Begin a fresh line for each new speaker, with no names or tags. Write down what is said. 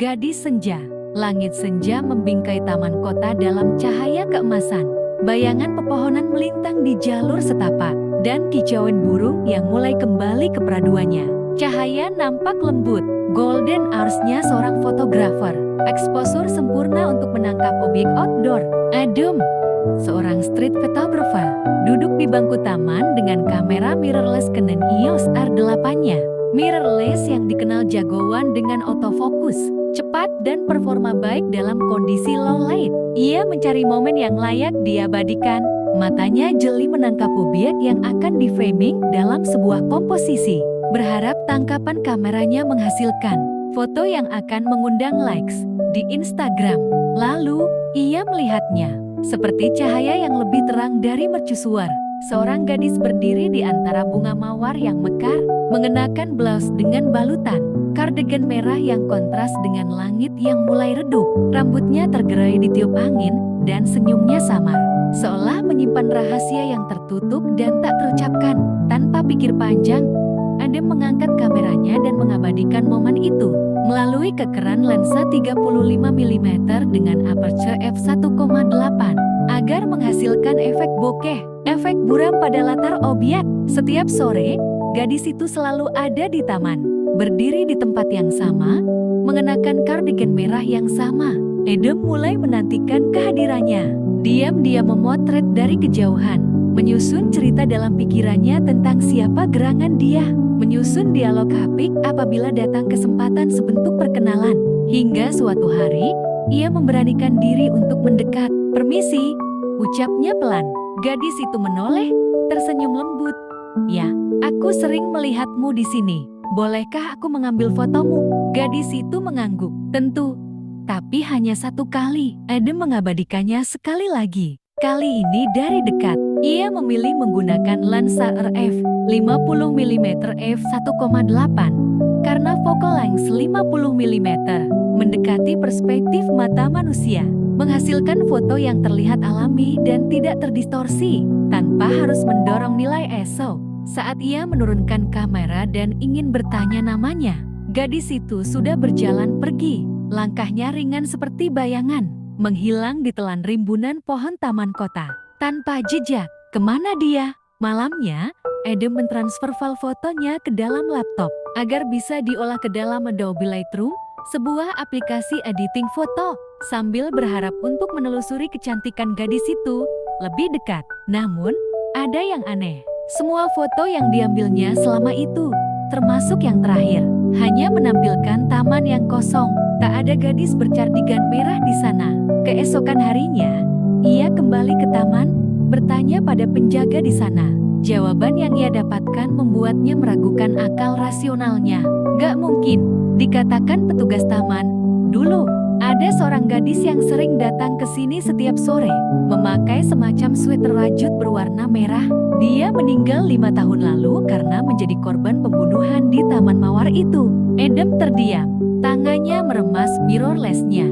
Gadis senja. Langit senja membingkai taman kota dalam cahaya keemasan. Bayangan pepohonan melintang di jalur setapak, dan kicauan burung yang mulai kembali ke peraduannya. Cahaya nampak lembut, golden hours-nya seorang fotografer. Eksposur sempurna untuk menangkap objek outdoor. Adem, seorang street photographer, duduk di bangku taman dengan kamera mirrorless Canon EOS R8-nya. Mirrorless yang dikenal jagoan dengan autofocus cepat dan performa baik dalam kondisi low light. Ia mencari momen yang layak diabadikan. Matanya jeli menangkap objek yang akan di-framing dalam sebuah komposisi. Berharap tangkapan kameranya menghasilkan foto yang akan mengundang likes di Instagram. Lalu, ia melihatnya seperti cahaya yang lebih terang dari mercusuar. Seorang gadis berdiri di antara bunga mawar yang mekar, mengenakan blouse dengan balutan, kardigan merah yang kontras dengan langit yang mulai redup. Rambutnya tergerai ditiup angin, dan senyumnya samar, seolah menyimpan rahasia yang tertutup dan tak terucapkan. Tanpa pikir panjang, Adem mengangkat kameranya dan mengabadikan momen itu melalui kekeran lensa 35 mm dengan aperture f1,8 agar menghasilkan efek bokeh, efek buram pada latar objek. Setiap sore, gadis itu selalu ada di taman, berdiri di tempat yang sama, mengenakan kardigan merah yang sama. Adem mulai menantikan kehadirannya. Diam-diam memotret dari kejauhan, menyusun cerita dalam pikirannya tentang siapa gerangan dia, menyusun dialog apik apabila datang kesempatan sebentuk perkenalan. Hingga suatu hari, ia memberanikan diri untuk mendekat. "Permisi," ucapnya pelan. Gadis itu menoleh, tersenyum lembut. "Ya, aku sering melihatmu di sini. Bolehkah aku mengambil fotomu?" Gadis itu mengangguk. "Tentu, tapi hanya satu kali." Adem mengabadikannya sekali lagi. Kali ini dari dekat. Ia memilih menggunakan lensa RF 50 mm f1,8 karena focal length 50 mm mendekati perspektif mata manusia, menghasilkan foto yang terlihat alami dan tidak terdistorsi tanpa harus mendorong nilai ISO. Saat ia menurunkan kamera dan ingin bertanya namanya, gadis itu sudah berjalan pergi. Langkahnya ringan seperti bayangan, menghilang di telan rimbunan pohon taman kota. Tanpa jejak, kemana dia? Malamnya, Adem mentransfer file fotonya ke dalam laptop agar bisa diolah ke dalam Adobe Lightroom, sebuah aplikasi editing foto, sambil berharap untuk menelusuri kecantikan gadis itu lebih dekat. Namun, ada yang aneh. Semua foto yang diambilnya selama itu, termasuk yang terakhir, hanya menampilkan taman yang kosong. Tak ada gadis bercardigan merah di sana. Keesokan harinya, ia kembali ke taman, bertanya pada penjaga di sana. Jawaban yang ia dapatkan membuatnya meragukan akal rasionalnya. "Gak mungkin," dikatakan petugas taman. "Dulu, ada seorang gadis yang sering datang ke sini setiap sore, memakai semacam sweater rajut berwarna merah. Dia meninggal 5 tahun lalu karena menjadi korban pembunuhan di taman mawar itu." Adem terdiam. Tangannya meremas mirrorless-nya.